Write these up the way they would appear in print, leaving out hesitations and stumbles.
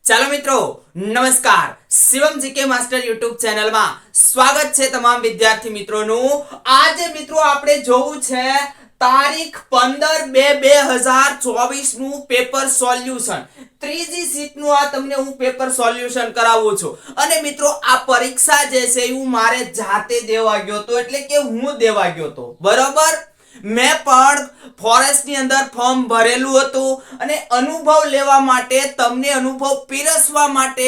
ચાલો મિત્રો નમસ્કાર શિવમ જીકે માસ્ટર યુટ્યુબ ચેનલમાં સ્વાગત છે તમામ વિદ્યાર્થી મિત્રોનું। આજે મિત્રો આપણે જોવું છે તારીખ 15/2/2024 નું પેપર સોલ્યુશન। ત્રીજી શીટ નું આ તમને હું પેપર સોલ્યુશન કરાવું છું અને મિત્રો આ પરીક્ષા જે છે હું મારે જાતે દેવા ગયો તો એટલે કે હું દેવા ગયો તો બરાબર। मैं पण फॉरेस्ट ની અંદર ફોર્મ ભરેલું હતું અને અનુભવ લેવા માટે તમને અનુભવ પીરસવા માટે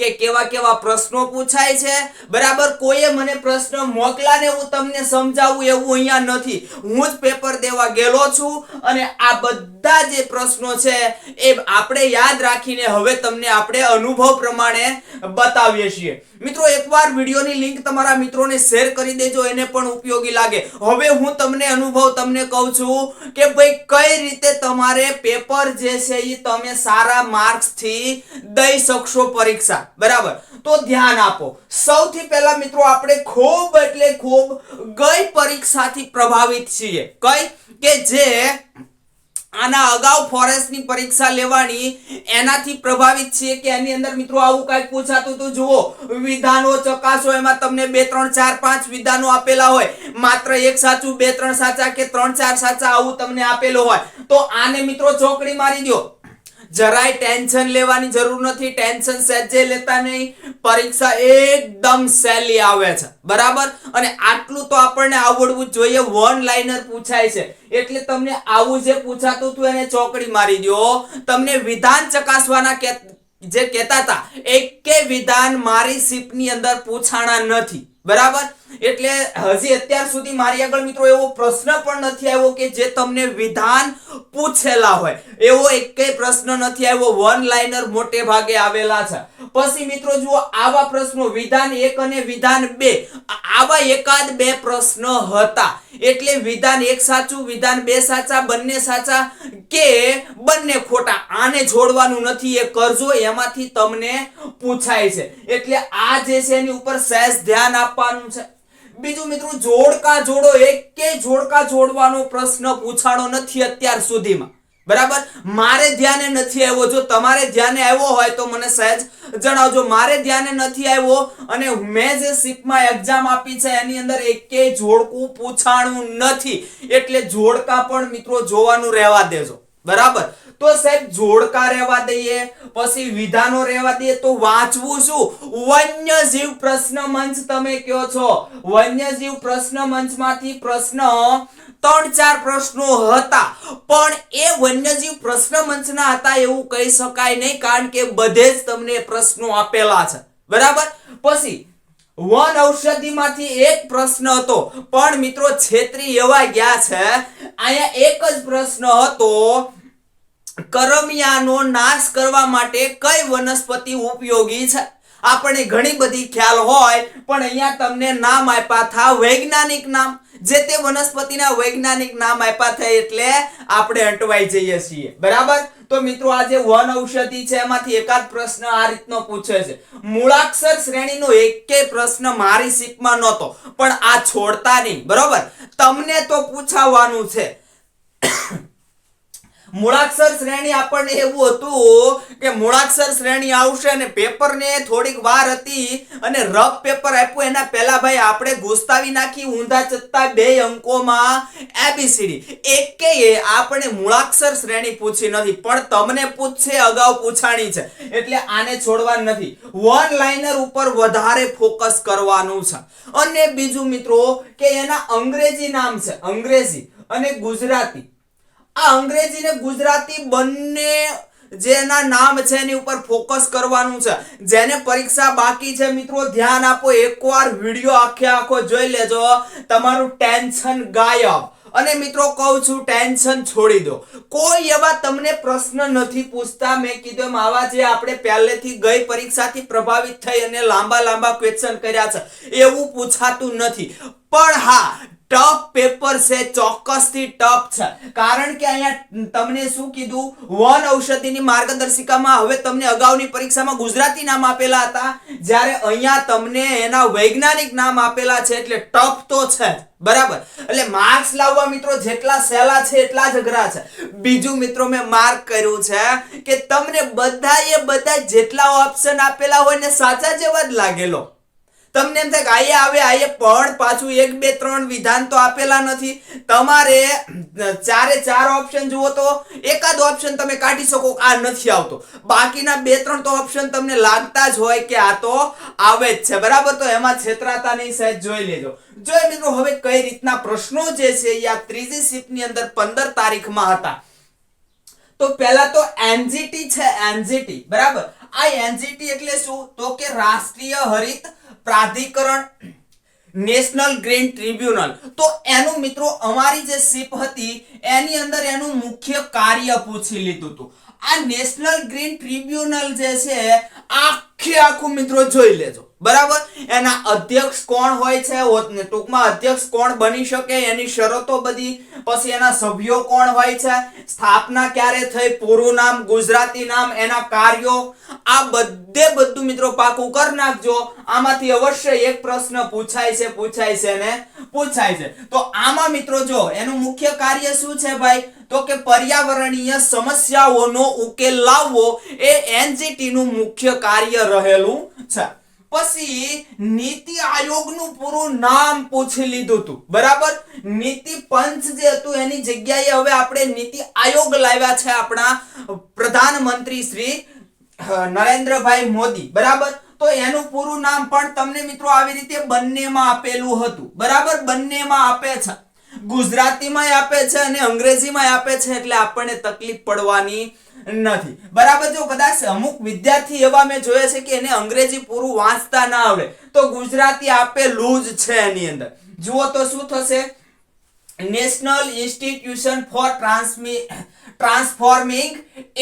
કે કેવા કેવા પ્રશ્નો પૂછાય છે બરાબર। કોઈએ મને પ્રશ્ન મોકલાને હું તમને સમજાવું એવું અહીંયા નથી, હું જ પેપર દેવા ગયેલો છું અને આ બધા જે પ્રશ્નો છે એ આપણે યાદ રાખીને હવે તમને આપણે અનુભવ પ્રમાણે બતાવીએ છીએ। મિત્રો એકવાર વિડિયોની લિંક તમારા મિત્રોને શેર કરી દેજો, એને પણ ઉપયોગી લાગે। હવે હું તમને અનુભવ તમને કહું છું કે ભાઈ કઈ રીતે તમારે પેપર જે છે એ તમે સારા માર્ક્સ થી દઈ શકશો પરીક્ષા બરાબર। તો ધ્યાન આપો। સૌથી પહેલા મિત્રો આપણે ખૂબ એટલે ખૂબ ગઈ પરીક્ષાથી પ્રભાવિત છીએ, કઈ કે જે આના અગાઉ ફોરેસ્ટ ની પરીક્ષા લેવાની એનાથી પ્રભાવિત છે કે એની અંદર મિત્રો આવું કંઈક પૂછાતું તો જુઓ વિધાનો ચકાસો, એમાં તમને 2 3 4 5 વિધાનો આપેલા હોય, માત્ર એક સાચું 2 3 સાચા કે 3 4 સાચા આવું તમને આપેલું હોય તો આને મિત્રો ચોકડી મારી દો। જરાય ટેન્શન લેવાની જરૂર નથી, ટેન્શન સહેજે લેતા નહીં, પરીક્ષા એકદમ સહેલી આવે છે બરાબર। અને આટલું તો આપણને આવડવું જોઈએ, વન લાઇનર પૂછાય છે એટલે તમને આવું જે પૂછાતું હતું એને ચોકડી મારી દો। તમને વિધાન ચકાસવાના જે કહેતા હતા એકે વિધાન મારી શીટની અંદર પૂછાણા નથી બરાબર। એટલે હજી અત્યાર સુધી મારી આગળ મિત્રો એવો પ્રશ્ન પણ નથી આવ્યો કે જે તમને વિધાન પૂછેલા હોય, એવો એકેય પ્રશ્ન નથી આવ્યો, વન લાઇનર મોટે ભાગે આવેલા છે। પછી મિત્રો જુઓ આવા પ્રશ્નો વિધાન 1 અને વિધાન 2 આવા એકાદ બે પ્રશ્ન હતા એટલે વિધાન 1 સાચું વિધાન 2 સાચા બંને સાચા કે બંને ખોટા આને જોડવાનું નથી, એ કરજો એમાંથી તમને પૂછાય છે એટલે આ જે છે એની ઉપર સહેજ ધ્યાન આપવાનું છે। બીજું મિત્રો જોડકા જોડો, એકેય જોડકા જોડવાનો પ્રશ્ન પૂછાણો નથી અત્યાર સુધીમાં બરાબર। મારે ધ્યાને નથી આવ્યો, જો તમારે ધ્યાને આવ્યો હોય તો મને સહેજ જણાવજો। મારે ધ્યાને નથી આવ્યો અને મેં જે શીટમાં એક્ઝામ આપી છે એની અંદર એકેય જોડકું પૂછાણું નથી એટલે જોડકા પણ મિત્રો જોવાનું રહેવા દેજો બરાબર। તો સાહેબ જોડકા રહેવા દઈએ, પછી વિધાનો રહેવા દઈએ તો વાંચવું શું? વન્યજીવ પ્રશ્ન મંચ તમે કહો છો, વન્યજીવ પ્રશ્ન મંચમાંથી પ્રશ્ન 3-4 પ્રશ્નો હતા પણ એ વન્યજીવ પ્રશ્ન મંચના હતા એવું કહી શકાય નહીં કારણ કે બધે જ તમને પ્રશ્નો આપેલા છે બરાબર। પછી વન ઔષધિમાંથી એક પ્રશ્ન હતો પણ મિત્રો છેતરી એવા ગયા છે, અહીંયા એક જ પ્રશ્ન હતો કરમિયાનો નાશ કરવા માટે કઈ વનસ્પતિ ઉપયોગી છે। આપણે ઘણી બધી ખ્યાલ હોય પણ અહીંયા તમને નામ આપ્યા હતા, વૈજ્ઞાનિક નામ, જે તે વનસ્પતિના વૈજ્ઞાનિક નામ આપ્યા થાય એટલે આપણે અટવાઈ જઈએ છીએ બરાબર। તો મિત્રો આ જે વન ઔષધિ છે એમાંથી એકાદ પ્રશ્ન આ રીતનો પૂછે છે। મૂળાક્ષર શ્રેણીનો એકેય પ્રશ્ન મારી શીટમાં નહોતો પણ આ છોડતા નહીં બરાબર, તમને તો પૂછાવાનું છે। મૂળાક્ષર શ્રેણી આપણને એવું હતું કે મૂળાક્ષર શ્રેણી આવશે અને પેપરને થોડીક વાર હતી અને રફ પેપર આપ્યું એના પહેલા ભાઈ આપણે ગુસ્તાવી નાખી ઊંધા ચત્તા 2 અંકોમાં એબીસીડી, એકેય આપણે મૂળાક્ષર શ્રેણી પૂછી નથી પણ તમને પૂછશે, અગાઉ પૂછાણી છે એટલે આને છોડવાનું નથી। વન લાઇનર ઉપર વધારે ફોકસ કરવાનું છે। અને બીજું મિત્રો કે એના અંગ્રેજી નામ છે, અંગ્રેજી અને ગુજરાતી, આ અંગ્રેજી ને ગુજરાતી બંને જેના નામ છે એની ઉપર ફોકસ કરવાનું છે। જેને પરીક્ષા બાકી છે મિત્રો ધ્યાન આપો, એકવાર વિડિયો આખો જોઈ લેજો, તમારું ટેન્શન ગાયબ। અને મિત્રો કહું છું ટેન્શન છોડી દો, કોઈ એવા તમને પ્રશ્ન નથી પૂછતા। મેં કીધું એમ આવા જે આપણે પહેલેથી ગઈ પરીક્ષાથી પ્રભાવિત થઈ અને લાંબા ક્વેશ્ચન કર્યા છે એવું પૂછાતું નથી પણ હા ટફ પેપર છે, ચોક્કસથી ટફ છે, કારણ કે અહીંયા તમને શું કીધું, વન ઔષધિની માર્ગદર્શિકામાં હવે તમને અગાઉની પરીક્ષામાં ગુજરાતી નામ આપેલા હતા, જ્યારે અહીંયા તમને એના વૈજ્ઞાનિક નામ આપેલા છે, એટલે ટફ તો છે જ, બરાબર. એટલે માર્ક્સ લાવવા મિત્રો જેટલા સહેલા છે એટલા જ અઘરા છે. બીજું મિત્રો મેં માર્ક કર્યું છે કે તમને બધા જેટલા ઓપ્શન આપેલા હોય ને સાચા જેવા જ લાગેલો. તમને એમ થાય કે આયે પણ પાછું 1 2 3 વિધાન તો આપેલા નથી. તમારે ચારે ચાર ઓપ્શન જુઓ તો એકાદ ઓપ્શન તમે કાઢી શકો આ નથી આવતો, બાકીના 2 3 તો ઓપ્શન તમને લાગતા જ હોય કે આ તો આવે જ છે, બરાબર. તો એમાં છેતરાતા નહીં, સહેજ જોઈ લેજો. જોઈ મિત્રો હવે કઈ રીતના પ્રશ્નો જે છે આ ત્રીજી શિફ્ટની અંદર 15 તારીખમાં હતા. તો પહેલા તો એનજીટી છે, એનજીટી, બરાબર. આ એનજીટી એટલે શું, તો કે રાષ્ટ્રીય હરિત પ્રાધિકરણ, નેશનલ ગ્રીન ટ્રિબ્યુનલ. તો એનું મિત્રો અમારી જે શિપ હતી એની અંદર એનું મુખ્ય કાર્ય પૂછી લીધું હતું. આ નેશનલ ગ્રીન ટ્રિબ્યુનલ જે છે આખું મિત્રો જોઈ લેજો, બરાબર. એના અધ્યક્ષ કોણ હોય છે, ટૂંકમાં અધ્યક્ષ કોણ બની શકે, એની શરતો બધી, પછી એના સભ્યો કોણ હોય છે, સ્થાપના ક્યારે થઈ, પૂરું નામ, ગુજરાતી નામ, એના કાર્યો, આ બધું મિત્રો પાકું કરી નાખજો. આમાંથી અવશ્ય એક પ્રશ્ન પૂછાય છે. તો આમાં મિત્રો જો એનું મુખ્ય કાર્ય શું છે ભાઈ, તો કે પર્યાવરણીય સમસ્યાઓનો ઉકેલ લાવવો એ એનજીટી નું મુખ્ય કાર્ય રહેલું છે. પછી નીતિ આયોગનું પૂરું નામ પૂછી લીધું હતું, બરાબર. નીતિ પંચ જે હતું એની જગ્યાએ હવે આપણે નીતિ આયોગ લાવ્યા છે આપણા પ્રધાનમંત્રી શ્રી નરેન્દ્રભાઈ મોદી, બરાબર. તો એનું પૂરું નામ પણ તમને મિત્રો આવી રીતે બંનેમાં આપેલું હતું, બરાબર. બંનેમાં આપે છે, ગુજરાતીમાં આપે છે અને અંગ્રેજીમાં આપે છે, એટલે આપણને તકલીફ પડવાની નથી, બરાબર. જો કદાચ અમુક વિદ્યાર્થી એવા મેં જોયા છે કે એને અંગ્રેજી પૂરું વાંચતા ના આવડે તો ગુજરાતી આપેલું જ છે એની અંદર. જુઓ તો શું થશે, national institution for transforming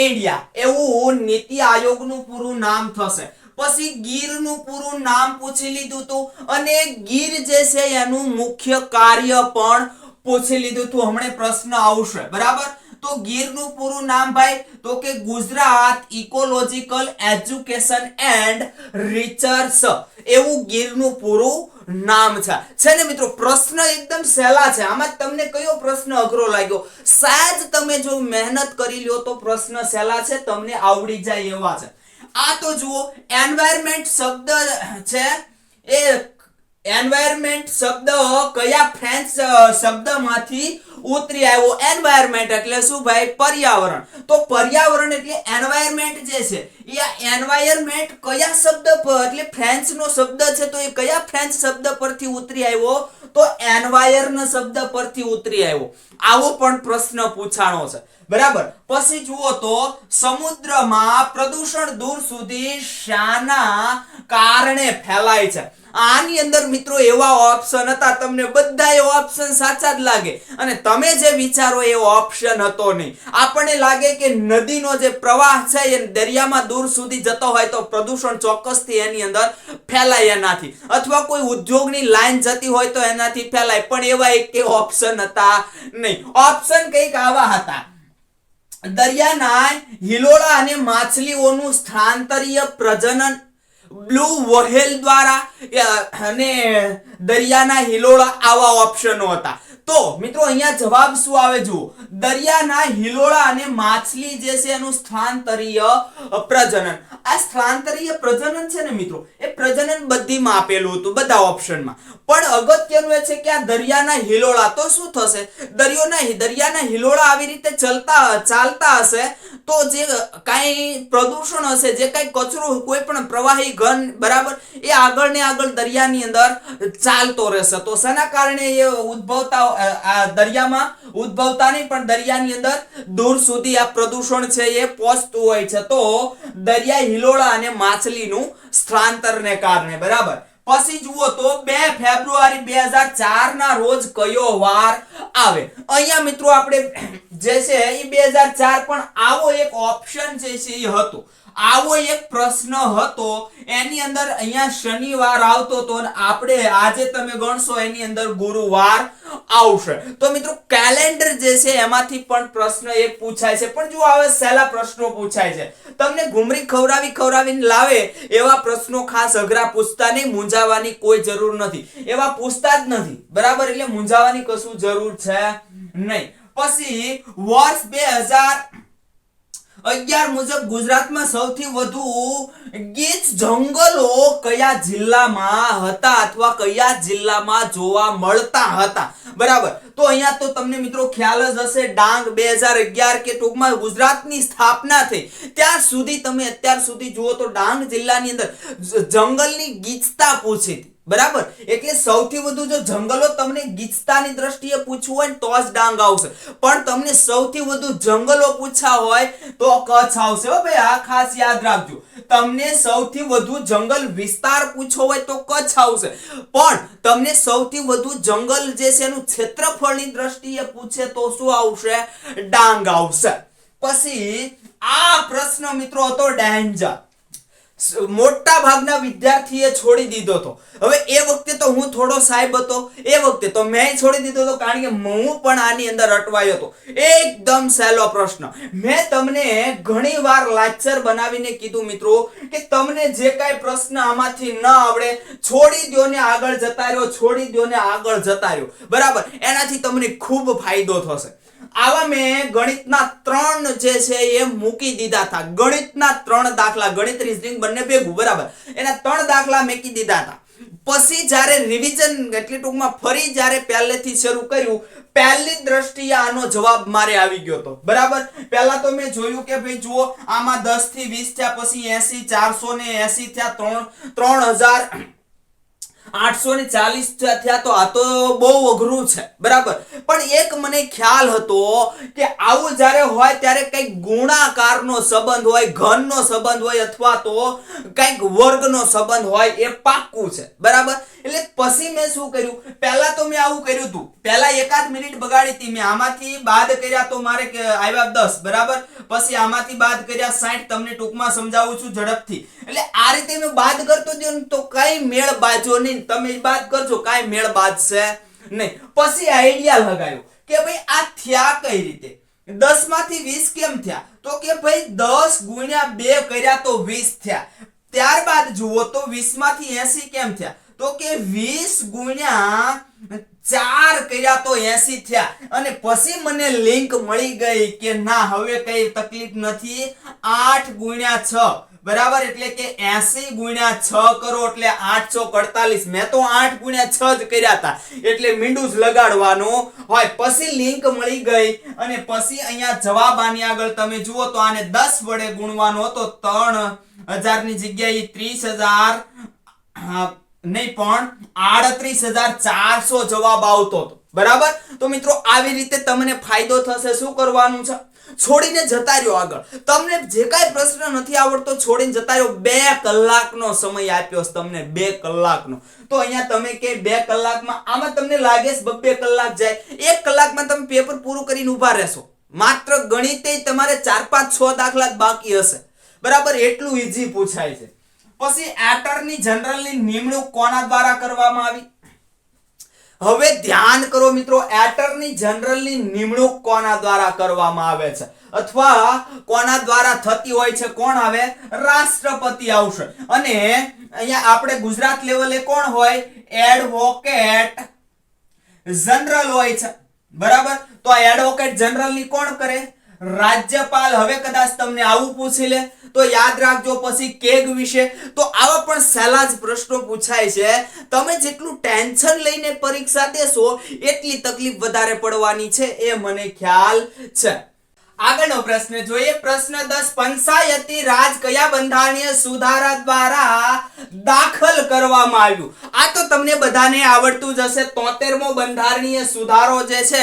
India એવું નીતિ આયોગનું પૂરું નામ થશે. પછી ગીરનું પૂરું નામ પૂછી લીધું હતું અને ગીર જે છે એનું મુખ્ય કાર્ય પણ પૂછી લીધું હતું. હમણાં પ્રશ્ન આવશે, બરાબર. તો ગીરનું પૂરું નામ ભાઈ, તો કે Gujarat ecological education and research, એવું ગીરનું પૂરું નામ છે ને મિત્રો. પ્રશ્ન એકદમ સહેલા છે. આમાં તમને કયો પ્રશ્ન અઘરો લાગ્યો, સાહેબ તમે જો મહેનત કરી લ્યો તો પ્રશ્ન સહેલા છે, તમને આવડી જાય એવા છે. આ તો જુઓ એન્વાયરમેન્ટ શબ્દ છે, એ એન્વાયરમેન્ટ શબ્દ કયા ફ્રેન્ચ શબ્દમાંથી ઉતરી આવ્યો? એન્વાયરમેન્ટ એટલે શું ભાઈ? પર્યાવરણ. તો પર્યાવરણ એટલે એન્વાયરમેન્ટ જે છે એ એન્વાયરમેન્ટ કયા શબ્દ પર, એટલે ફ્રેન્ચ નો શબ્દ છે, તો એ કયા ફ્રેન્ચ શબ્દ પરથી ઉતરી આવ્યો? તો એન્વાયર્ન શબ્દ પરથી ઉતરી આવ્યો. આવો પણ પ્રશ્ન પૂછાણો છે, બરાબર. પછી જુઓ તો સમુદ્રમાં પ્રદૂષણ દૂર સુધી શાના કારણે ફેલાય છે? આની અંદર મિત્રો એવા ઓપ્શન હતા, તમને બધા એ ઓપ્શન સાચા જ લાગે અને તમે જે વિચારો એ ઓપ્શન હતો નહીં. આપણને લાગે કે નદીનો જે પ્રવાહ છે એ દરિયામાં દૂર સુધી જતો હોય તો પ્રદૂષણ ચોક્કસથી એની અંદર ફેલાય એનાથી, અથવા કોઈ ઉદ્યોગની લાઈન જતી હોય તો એનાથી ફેલાય, પણ એવા એક ઓપ્શન હતા નહીં. ઓપ્શન કંઈક આવા હતા: દરિયાના હિલોળા અને માછલીઓનું સ્થાનાંતરીય પ્રજનન બ્લુ વ્હેલ દ્વારા, અને દરિયાના હિલોળા, આવા ઓપ્શનો હતા. તો મિત્રો અહીંયા જવાબ શું આવે જુઓ, દરિયાના હિલોળા અને માછલી જે છે એનું સ્થાનાંતરીય પ્રજનન. આ સ્થાનાંતરીય પ્રજનન છે ને મિત્રો, એ પ્રજનન બધીમાં આપેલું હતું, બધા ઓપ્શનમાં. પણ અગત્યનું એ છે કે આ દરિયાના હિલોળા, તો શું થશે? દરિયાના હિલોળા આવી રીતે ચાલતા હશે તો જે કાંઈ પ્રદૂષણ હશે, જે કાંઈ કચરો, કોઈ પણ પ્રવાહી ઘન, બરાબર, એ આગળ ને આગળ દરિયાની અંદર ચાલતો રહેશે. તો શેના કારણે એ ઉદ્ભવતા, આ દરિયામાં ઉદ્ભવતા નહીં પણ દરિયાની અંદર દૂર સુધી આ પ્રદૂષણ છે એ પહોંચતું હોય છે. તો દરિયા હિલોળા અને માછલીનું સ્થળાંતરને કારણે, બરાબર. પછી જુઓ તો 2 ફેબ્રુઆરી 2004 ના રોજ કયો વાર આવે? અહીંયા મિત્રો આપણે જે છે એ 2004 પણ આવો એક ઓપ્શન જે છે એ હતો. આવો એક પ્રશ્ન હતો, એની અંદર અહીંયા શનિવાર આવતો તો અને આપણે આજે તમે ગણશો એની અંદર ગુરુવાર આવશે. તો મિત્રો કેલેન્ડર જે છે એમાંથી પણ પ્રશ્ન એક પૂછાય છે, પણ જો હવે સહેલા પ્રશ્નો પૂછાય છે. તમને ઘુમરી ખવડાવીને લાવે એવા પ્રશ્નો ખાસ અઘરા પૂછતા નહીં, મૂંઝાવાની કોઈ જરૂર નથી, એવા પૂછતા જ નથી, બરાબર. એટલે મૂંઝાવાની કશું જરૂર છે નહીં. પછી વર્ષ 2011 મુજબ ગુજરાતમાં સૌથી વધુ ગીચ જંગલો કયા જિલ્લામાં હતા અથવા કયા જિલ્લામાં જોવા મળતા હતા, બરાબર. તો અહીંયા તો તમને મિત્રો ખ્યાલ જ હશે, ડાંગ 2011 કે ટૂંકમાં ગુજરાતની સ્થાપના થઈ ત્યાં સુધી તમે અત્યાર સુધી જુઓ તો ડાંગ જિલ્લાની અંદર જંગલની ગીચતા પૂછી હતી, બરાબર. એટલે સૌથી વધુ જો જંગલો તમને ગીચતાની દ્રષ્ટિએ પૂછવું હોય તો જ ડાંગ આવશે, પણ તમને સૌથી વધુ જંગલો પૂછા હોય તો કચ્છ આવશે. હો ભાઈ, આ ખાસ યાદ રાખજો. તમને સૌથી વધુ જંગલ વિસ્તાર પૂછવો હોય તો કચ્છ આવશે, પણ તમને સૌથી વધુ જંગલ જે છે એનું ક્ષેત્રફળની દ્રષ્ટિએ પૂછે તો શું આવશે? ડાંગ આવશે. પછી આ પ્રશ્ન મિત્રો હતો ડેન્જર, મોટા ભાગના વિદ્યાર્થીએ છોડી દીધો હતો. હવે એ વખતે તો હું થોડો સાહેબ હતો, એ વખતે તો મેં છોડી દીધો હતો, કારણ કે હું પણ આની અંદર અટવાયો હતો. એકદમ સહેલો પ્રશ્ન. મેં તમને ઘણી વાર લેક્ચર બનાવીને કીધું મિત્રો કે તમને જે કાંઈ પ્રશ્ન આમાંથી ન આવડે છોડી દો ને આગળ જતા રહ્યો, છોડી દો ને આગળ જતા રહ્યો, બરાબર. એનાથી તમને ખૂબ ફાયદો થશે. આવા મેં ગણિતના 3 જે છે એ મૂકી દીધા હતા. ગણિતના 3 દાખલા, ગણિત રીઝનિંગ બંને ભેગું, બરાબર. એના 3 દાખલા મૂકી દીધા હતા. પછી જ્યારે રિવિઝન એટલે ટૂંકમાં ફરી જ્યારે પહેલેથી શરૂ કર્યું, પહેલી દ્રષ્ટિએ આનો જવાબ મારે આવી ગયો હતો, બરાબર. પહેલા તો મેં જોયું કે ભાઈ જુઓ આમાં 10 થી 20 થયા, પછી 80, 480 થયા, 3840 થયા. તો આ તો બહુ અઘરું છે, બરાબર. પણ એક મને ખ્યાલ હતો કે આવું જ્યારે હોય ત્યારે કંઈક ગુણાકારનો સંબંધ હોય, ઘનનો સંબંધ હોય અથવા તો કંઈક વર્ગનો સંબંધ હોય, એ પાક્કું છે, બરાબર. એટલે પછી મેં શું કર્યું, પહેલા તો મેં આવું કર્યું હતું, પહેલા 1 મિનિટ બગાડી હતી મેં. આમાંથી બાદ કર્યા તો મારે આવ્યા 10, બરાબર. પછી આમાંથી બાદ કર્યા 60. તમને ટૂંકમાં સમજાવું છું ઝડપથી. એટલે આ રીતે મેં બાદ કરતો ગયો તો કઈ મેળ બાજો નહીં. તમે બાદ કરજો, કાંઈ મેળ બાજશે નહીં. પછી આઈડિયા લગાવ્યો કે ભાઈ આ થયા કઈ રીતે, 10 માંથી 20 કેમ થયા, તો કે ભાઈ 10 ગુણ્યા 2 કર્યા તો 20 થયા. ત્યારબાદ જુઓ તો 20 માંથી 80 કેમ થયા, તો કે 20 ગુણ્યા 4 કર્યા તો 80 થયા. અને પછી મને લિંક મળી ગઈ કે ના હવે કઈ તકલીફ નથી, 8 ગુણ્યા 6, બરાબર. એટલે કે 80 ગુણ્યા 6 કરો એટલે 848. મેં તો 8 ગુણ્યા 6 જ કર્યા હતા, એટલે મીંડું જ લગાડવાનું હોય. પછી લિંક મળી ગઈ અને પછી અહીંયા જવાબ આની આગળ તમે જુઓ તો આને 10 વડે ગુણવાનો હતો. 3000 ની જગ્યાએ 30000 નહીં પણ 38400 જવાબ આવતો હતો, બરાબર. તો મિત્રો આવી રીતે તમને ફાયદો થશે. શું કરવાનું છે? છોડીને જતા રહ્યો આગળ. તમને જે કાંઈ પ્રશ્ન નથી આવડતો છોડીને જતા રહ્યો. 2 કલાકનો સમય આપ્યો છે તમને, 2 કલાકનો. તો અહીંયા તમે કે 2 કલાકમાં આમાં તમને લાગે છે 2 કલાક જાય, 1 કલાકમાં તમે પેપર પૂરું કરીને ઊભા રહેશો. માત્ર ગણિતે તમારે 4, 5, 6 દાખલા જ બાકી હશે, બરાબર. એટલું ઈઝી પૂછાય છે. પછી એટર્ની જનરલની નિમણૂક કોના દ્વારા કરવામાં આવી? હવે ધ્યાન કરો મિત્રો, એટર્ની જનરલની નિમણૂક કોના દ્વારા કરવામાં આવે છે અથવા કોના દ્વારા થતી હોય છે? કોણ આવે? રાષ્ટ્રપતિ આવશે. અને અહીંયા આપણે ગુજરાત લેવલે કોણ હોય? એડવોકેટ જનરલ હોય છે, બરાબર. તો આ એડવોકેટ જનરલ ની કોણ કરે? રાજ્યપાલ. હવે કદાચ તમને આવું પૂછી લે તો યાદ રાખજો પછી કેગ વિશે. તો આવા પણ સહેલા જ પ્રશ્નો પૂછાય છે. તમે જેટલું ટેન્શન લઈને પરીક્ષા દેશો એટલી તકલીફ વધારે પડવાની છે, એ મને ખ્યાલ છે. આગળનો પ્રશ્ન જોઈએ. પ્રશ્ન 10, પંચાયતી રાજ કયા બંધારણીય સુધારા દ્વારા દાખલ કરવામાં આવ્યું? આ તો તમને બધાને આવડતું જ હશે. 73મો બંધારણીય સુધારો જે છે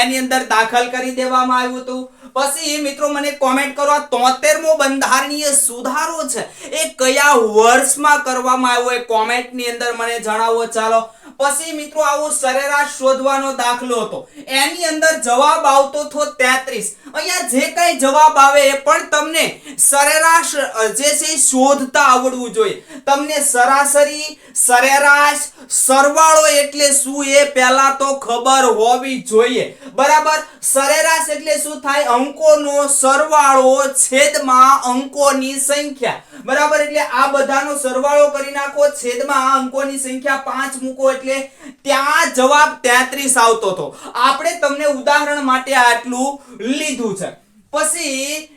એની અંદર દાખલ કરી દેવામાં આવ્યું હતું. પછી મિત્રો મને કોમેન્ટ કરો, આ 73મો બંધારણીય સુધારો છે એ કયા વર્ષમાં કરવામાં આવ્યો એ કોમેન્ટની અંદર મને જણાવો. ચાલો પછી મિત્રો આવો સરેરાશ શોધવાનો દાખલો હતો, એની અંદર જવાબ આવતો હતો 33 અહીંયા જે કઈ જવાબ આવે એ પણ તમને સરેરાશ જે છે એ શોધતા આવડવું જોઈએ. તમને સરાસરી, સરેરાશ, સરવાળો એટલે શું એ પહેલા તો ખબર હોવી જોઈએ. બરાબર. સરેરાશ એટલે શું થાય? અંકોનો સરવાળો છેદમાં અંકોની સંખ્યા. બરાબર. એટલે આ બધાનો સરવાળો કરી નાખો, છેદમાં અંકોની સંખ્યા 5 મૂકો એટલે ત્યાં જવાબ 33 આવતો હતો. આપણે તમને ઉદાહરણ માટે આટલું લીધું છે. પછી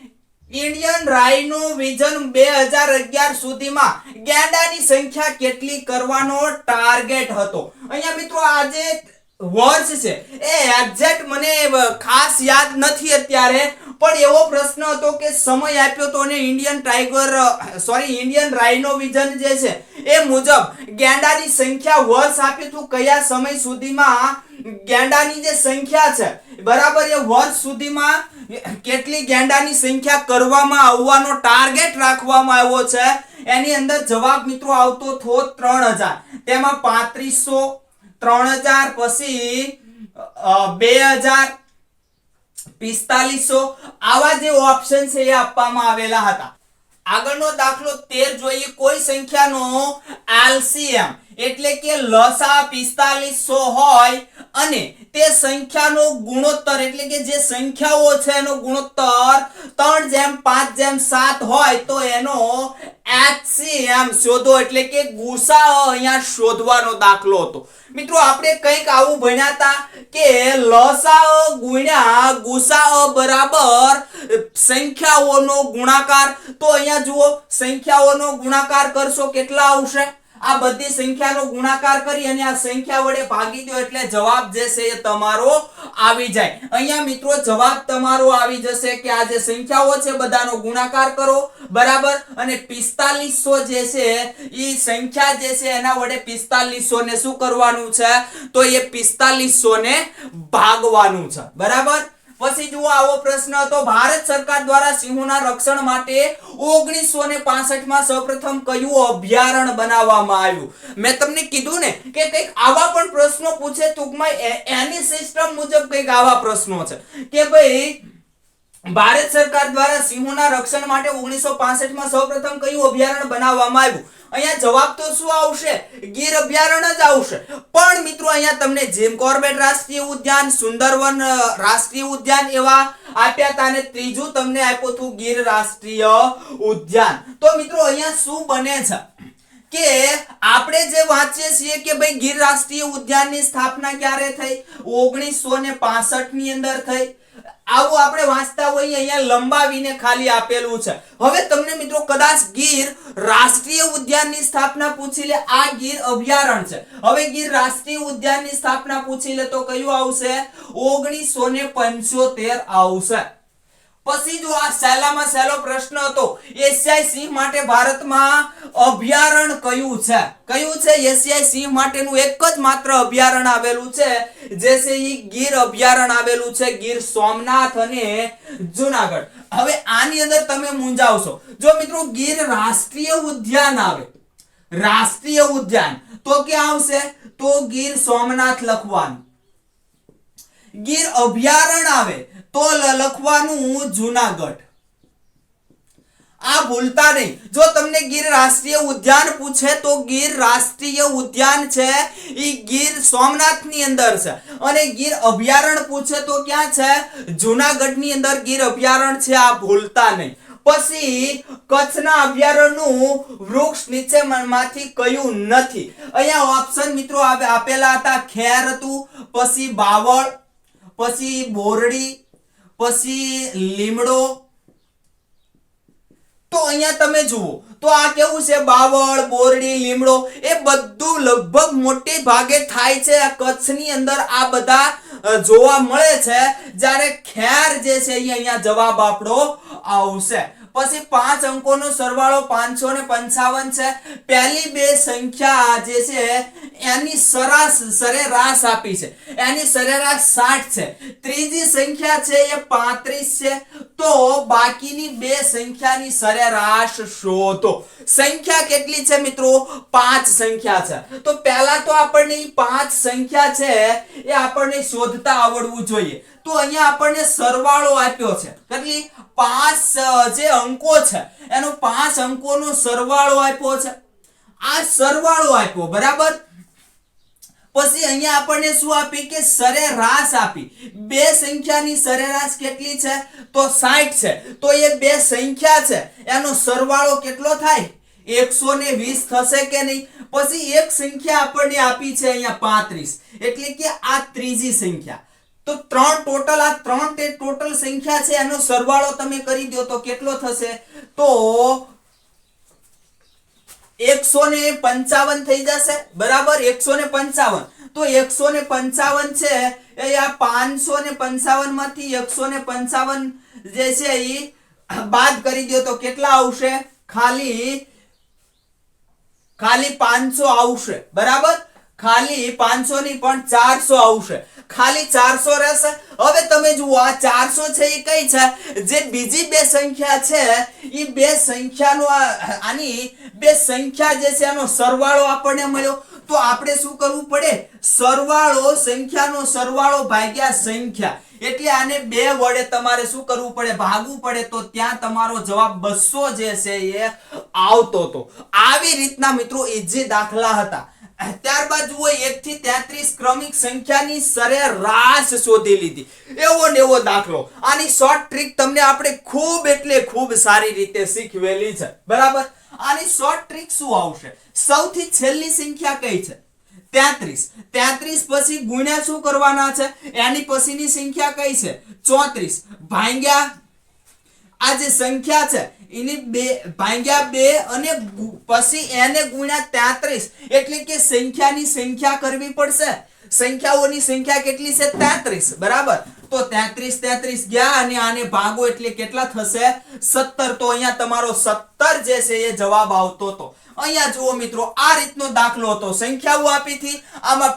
ઇન્ડિયન રાઇનો વિઝન 2011 સુધીમાં ગેંડાની સંખ્યા કેટલી કરવાનો ટાર્ગેટ હતો. અહીંયા મિત્રો આજે વર્ષ છે એ એક્ઝેક્ટ મને ખાસ યાદ નથી અત્યારે, પણ એવો પ્રશ્ન હતો કે સમય આપ્યો તો અને ઇન્ડિયન રાઇનો વિઝન જે છે એ મુજબ ગેંડાની સંખ્યા વર્ષ આપ્યું હતું, કયા સમય સુધીમાં ગેંડાની જે સંખ્યા છે બરાબર એ વર્ષ સુધીમાં કેટલી ગેંડાની સંખ્યા કરવામાં આવવાનો ટાર્ગેટ રાખવામાં આવ્યો છે. એની અંદર જવાબ મિત્રો આવતો થો 3000, તેમાં 3500, 3000, પછી 2000, 4500 આવા જે ઓપ્શન છે એ આપવામાં આવેલા હતા. આગળનો દાખલો 13 જોઈએ. કોઈ સંખ્યાનો એલસીએમ એટલે કે લસા 4500 હોય અને તે સંખ્યાનો ગુણોત્તર એટલે કે જે સંખ્યાઓ છે એનો ગુણોત્તર 3:5:7 હોય તો એનો એચસીએમ શોધો એટલે કે ગુસાઅ અહીંયા શોધવાનો દાખલો હતો. મિત્રો આપણે કંઈક આવું ભણ્યા હતા કે લસાઅ ગુણ્યા ગુસાઅ બરાબર સંખ્યાઓનો ગુણાકાર. તો અહીંયા જુઓ, સંખ્યાઓનો ગુણાકાર કરશો કેટલા આવશે? આ બધી સંખ્યાનો ગુણાકાર કરી અને આ સંખ્યા વડે ભાગી દો એટલે જવાબ જે છે એ તમારો આવી જાય. અહીંયા મિત્રો જવાબ તમારો આવી જશે કે આ જે સંખ્યાઓ છે બધાનો ગુણાકાર કરો બરાબર, અને 4500 જે છે એ સંખ્યા જે છે એના વડે 4500 ને શું કરવાનું છે? તો એ 4500 ને ભાગવાનું છે બરાબર. પછી જુઓ આવો પ્રશ્ન હતો, ભારત સરકાર દ્વારા સિંહોના રક્ષણ માટે 1965 માં સૌપ્રથમ કયું અભયારણ્ય બનાવવામાં આવ્યું? મેં તમને કીધું ને કે કંઈક આવા પણ પ્રશ્નો પૂછે ટૂંકમાં એની સિસ્ટમ મુજબ કંઈક આવા પ્રશ્નો છે કે ભાઈ ભારત સરકાર દ્વારા સિંહોના રક્ષણ માટે 1965 માં સૌપ્રથમ કયું અભયારણ્ય બનાવવામાં આવ્યું? અહીંયા જવાબ તો શું આવશે? ગીર અભયારણ્ય જ આવશે. પણ મિત્રો અહીંયા તમને જીમ કોર્બેટ રાષ્ટ્રીય ઉદ્યાન, સુંદરવન રાષ્ટ્રીય ઉદ્યાન એવા આપ્યા હતા અને ત્રીજું તમને આપ્યું હતું ગીર રાષ્ટ્રીય ઉદ્યાન. તો મિત્રો અહીંયા શું બને છે કે આપણે જે વાંચીએ છીએ કે ભાઈ ગીર રાષ્ટ્રીય ઉદ્યાનની સ્થાપના ક્યારે થઈ? 1965 ની અંદર થઈ. આવું આપણે વાંચતા હોઈએ, અહીંયા લંબાવીને ખાલી આપેલું છે. હવે તમને મિત્રો કદાચ ગીર રાષ્ટ્રીય ઉદ્યાનની સ્થાપના પૂછી લે, આ ગીર અભયારણ્ય છે. હવે ગીર રાષ્ટ્રીય ઉદ્યાનની સ્થાપના પૂછી લે તો કયું આવશે? 1975 આવશે. પછી જો આ સહેલામાં સહેલો પ્રશ્ન હતો, એશિયાઈ સિંહ માટે ભારતમાં અભયારણ્ય કયું છે? કયું છે? એશિયાઈ સિંહ માટેનું એક જ માત્ર અભયારણ્ય આવેલું છે, જે છે એ ગીર અભયારણ્ય આવેલું છે, ગીર સોમનાથ અને જુનાગઢ. હવે આની અંદર તમે મૂંઝાવશો. જો મિત્રો ગીર રાષ્ટ્રીય ઉદ્યાન આવે, રાષ્ટ્રીય ઉદ્યાન તો ક્યાં આવશે? તો ગીર સોમનાથ લખવાનું. ગીર અભયારણ્ય આવે તો લખવાનું જુનાગઢ. આ ભૂલતા નહીં. જો તમને ગીર રાષ્ટ્રીય ઉદ્યાન પૂછે તો ગીર રાષ્ટ્રીય ઉદ્યાન છે એ ગીર સોમનાથ ની અંદર છે, અને ગીર અભયારણ્ય પૂછે તો ક્યાં છે? જુનાગઢ ની અંદર ગીર અભયારણ્ય છે. આ ભૂલતા નહીં. પછી કચ્છના અભયારણ્યનું વૃક્ષ નીચે માંથી કયું નથી? અહીંયા ઓપ્શન મિત્રો આપેલા હતા. ખેર હતું, પછી બાવળ, પછી બોરડી, પછી લીમડો. તો અહીંયા તમે જુઓ તો આ કેવું છે? બાવળ, બોરડી, લીમડો એ બધું લગભગ મોટે ભાગે થાય છે આ કચ્છની અંદર. આ બધા જોવા મળે છે, જ્યારે ખેર જે છે અહીંયા જવાબ આપણો આવશે. પછી 5 અંકોનો સરવાળો 555 છે. પહેલી બે સંખ્યા જે છે એની સરેરાશ આપી છે, એની સરેરાશ 60 છે, ત્રીજી સંખ્યા છે એ 35 છે, તો બાકીની બે સંખ્યાની સરેરાશ શોધો. સંખ્યા કેટલી છે મિત્રો? 5 સંખ્યા છે. તો પહેલા તો આપણને 5 સંખ્યા છે એ આપણને શોધતા આવડવું જોઈએ. તો અહીંયા આપણને સરવાળો આપ્યો છે, કેટલી? 5 જે અંકો છે એનો 5 અંકોનો સરવાળો આપ્યો છે. આ સરવાળો આપ્યો, બરાબર. પછી અહીંયા આપણને શું આપી કે સરેરાશ આપી. બે સંખ્યાની સરેરાશ કેટલી છે? તો 60 છે. તો એ બે સંખ્યા છે એનો સરવાળો કેટલો થાય? 120 થશે કે નહીં? પછી એક સંખ્યા આપણને આપી છે અહીંયા 35, એટલે કે આ ત્રીજી સંખ્યા. તો ત્રણ ટોટલ, આ ત્રણ તે ટોટલ સંખ્યા છે એનો સરવાળો તમે કરી દો તો કેટલો થશે? તો 155 થઈ જશે, બરાબર. 155. તો 155 છે એ આ 555 માંથી 155 જે છે એ બાદ કરી દો તો કેટલા આવશે? ખાલી 500 આવશે, બરાબર. ખાલી 500 ની પણ 400 આવશે, ખાલી 400 રહેશે. હવે તમે જુઓ આ 400 છે એ કઈ છે? જે બીજી બે સંખ્યા છે એ બે સંખ્યાનો આની બે સંખ્યા જે છે એનો સરવાળો આપણને મળ્યો. તો આપણે શું કરવું પડે? સરવાળો, સંખ્યાનો સરવાળો ભાગ્યા સંખ્યા, એટલે આને 2 વડે તમારે શું કરવું પડે? ભાગવું પડે. તો ત્યાં તમારો જવાબ 200 જે છે એ આવતો હતો. આવી રીતના મિત્રો ઈઝી દાખલા હતા. ત્યારબાદ જુઓ 1 થી 33 ક્રમિક સંખ્યાની સરેરાશ શોધી લીધી. એવો ને એવો દાખલો. આની શોર્ટ ટ્રીક તમને આપણે ખૂબ એટલે ખૂબ સારી રીતે શીખવેલી છે, બરાબર. આની શોર્ટ ટ્રીક શું આવશે? સૌથી છેલ્લી સંખ્યા કઈ છે? 33. 33 પછી ગુણ્યા શું કરવાના છે? એની પછીની સંખ્યા કઈ છે? 34 ભાગ્યા આ જે સંખ્યા છે એની 2 ભાગ્યા 2 અને પછી એને ગુણ્યા 33, એટલે કે સંખ્યાની સંખ્યા કરવી પડશે. સંખ્યાઓની સંખ્યા કેટલી છે? 33, બરાબર. તો 33 ગયા અને આને ભાગો એટલે કેટલા થશે? 17. તો અહીંયા તમારો 17 જે છે એ જવાબ આવતો હતો. અહીંયા જુઓ મિત્રો, આ રીતનો દાખલો હતો. સંખ્યાઓ આપી હતી, આમાં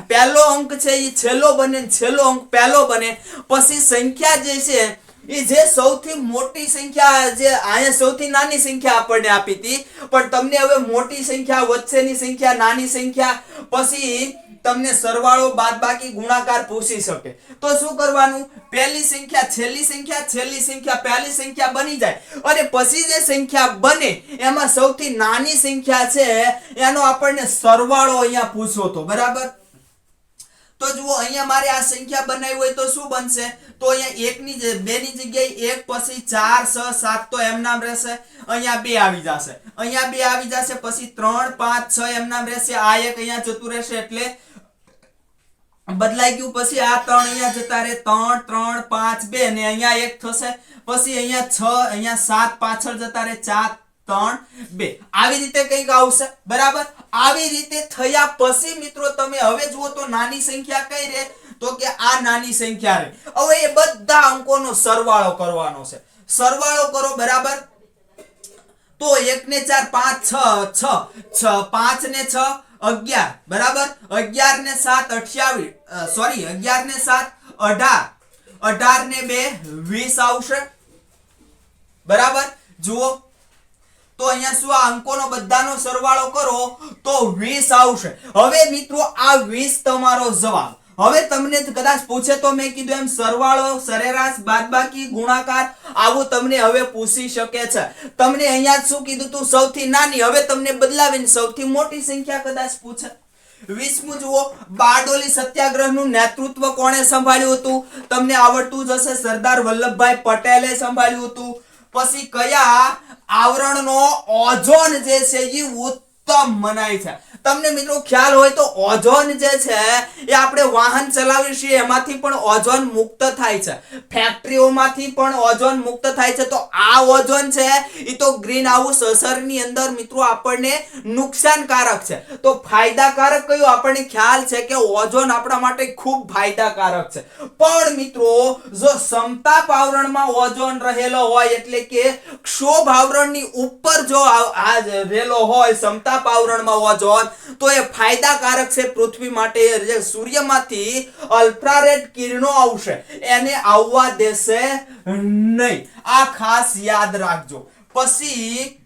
પહેલો અંક છે એ છેલ્લો બને, છેલ્લો અંક પહેલો બને. પછી સંખ્યા જે છે એ જે સૌથી મોટી સંખ્યા, જે અહીંયા સૌથી નાની સંખ્યા આપણને આપી હતી, પણ તમને હવે મોટી સંખ્યા, વચ્ચેની સંખ્યા, નાની સંખ્યા, પછી તમને સરવાળો, બાદબાકી, ગુણાકાર પૂછી શકે. તો શું કરવાનું? પહેલી સંખ્યા, છેલ્લી સંખ્યા, છેલ્લી સંખ્યા, પહેલી સંખ્યા બની જાય અને પછી જે સંખ્યા બને એમાં સૌથી નાની સંખ્યા છે એનો આપણને સરવાળો અહીંયા પૂછો તો, બરાબર. તો જુઓ અહીંયા મારે આ સંખ્યા બનાવી હોય તો શું બનશે? તો અહીંયા 2 ની જગ્યાએ 1, પછી 4, 6, 7 તો એમ નામ રહેશે. અહીંયા 2 આવી જશે, અહીંયા 2 આવી જશે, પછી 3, 5, 6 એમ નામ રહેશે. આ 1 અહીંયા જતું રહેશે એટલે બદલાઈ ગયું. પછી આ 3 અહીંયા જતા રહે, 3, 3, 5, 2 ને અહીંયા 1 થશે. પછી અહીંયા 6, અહીંયા 7 પાછળ જતા રહે, 4, 3, 2 આવી રીતે કંઈક આવશે, બરાબર. આવી રીતે થયા પછી મિત્રો તમે હવે જુઓ તો નાની સંખ્યા કઈ રહે? તો કે આ નાની સંખ્યા રહે. હવે એ બધા અંકોનો સરવાળો કરવાનો છે. સરવાળો કરો, બરાબર. તો 1 ને 4 5 6 5 ને 6 11, બરાબર. 11 ને 7 28, સોરી 11 ને 7 18, 18 ને 2 20 આવશે, બરાબર. જુઓ તો અહીંયા શું આ અંકોનો બધાનો સરવાળો કરો તો 20 આવશે. હવે મિત્રો આ 20 તમારો જવાબ. હવે તમને કદાચ પૂછે તો મેં કીધું એમ સરવાળો, સરેરાશ, બાદબાકી, ગુણાકાર આવું તમને હવે પૂછી શકે છે. તમને અહીંયા શું કીધું તું? સૌથી નાની. હવે તમને બદલાવીને સૌથી મોટી સંખ્યા કદાચ પૂછે. 20મું જુઓ, બારડોલી સત્યાગ્રહનું નેતૃત્વ કોણે સંભાળ્યું હતું? તમને આવડતું જ હશે, સરદાર વલ્લભભાઈ પટેલે સંભાળ્યું હતું. પછી કયા આવરણનો ઓઝોન જે છે એ ઉત્તમ મનાય છે? તમને મિત્રો ખ્યાલ હોય તો ઓઝોન જે છે એ આપણે વાહન ચલાવીએ છીએ એમાંથી પણ ઓઝોન મુક્ત થાય છે, ફેક્ટરીઓમાંથી પણ ઓઝોન મુક્ત થાય છે. તો આ ઓઝોન છે એ તો ગ્રીન હાઉસ અસરની અંદર મિત્રો આપણને નુકસાનકારક છે. તો ફાયદાકારક કયું? આપણને ખ્યાલ છે કે ઓઝોન આપણા માટે ખૂબ ફાયદાકારક છે. પણ મિત્રો જો સમતાપ આવરણમાં ઓઝોન રહેલો હોય, એટલે કે ક્ષોભ આવરણની ઉપર જો આ રહેલો હોય, સમતાપ પ્રતાપ આવરણમાં હોવા જોત તો એ ફાયદાકારક છે પૃથ્વી માટે. જે સૂર્યમાંથી અલ્ટ્રારેડ કિરણો આવશે એને આવવા દેશે નહીં. આ ખાસ યાદ રાખજો. પછી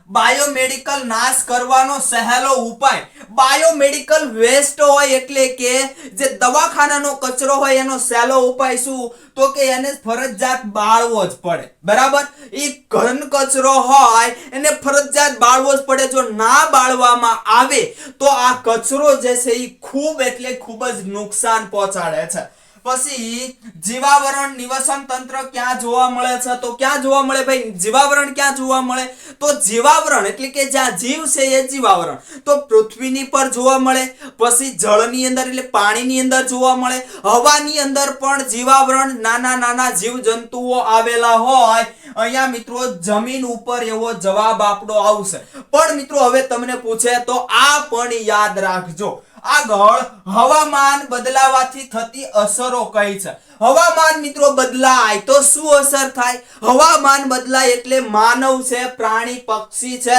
બાયોમેડિકલ નાશ કરવાનો સહેલો ઉપાય. બાયોમેડિકલ વેસ્ટ હોય એટલે કે જે દવાખાનાનો કચરો હોય એનો સહેલો ઉપાય શું? તો કે એને ફરજિયાત બાળવો જ પડે. બરાબર? એ ઘન કચરો હોય એને ફરજિયાત બાળવો જ પડે. જો ના બાળવામાં આવે તો આ કચરો જે છે એ ખૂબ એટલે ખૂબ જ નુકસાન પહોંચાડે છે. પછી જીવાવરણ નિવસન તંત્ર ક્યાં જોવા મળે છે? તો ક્યાં જોવા મળે ભાઈ? જીવાવરણ ક્યાં જોવા મળે? તો જીવાવરણ એટલે કે જ્યાં જીવ છે એ જીવાવરણ તો પૃથ્વીની પર જોવા મળે. પછી જળની અંદર એટલે પાણીની અંદર જોવા મળે. હવાની અંદર પણ જીવાવરણ નાના નાના જીવ જંતુઓ આવેલા હોય. અહીંયા મિત્રો જમીન ઉપર એવો જવાબ આપણો આવશે. પણ મિત્રો હવે તમને પૂછે તો આ પણ યાદ રાખજો. આગળ હવામાન બદલાવાથી થતી અસરો કઈ છે? હવામાન મિત્રો બદલાય તો શું અસર થાય? હવામાન બદલાય એટલે માનવ છે, પ્રાણી, પક્ષી છે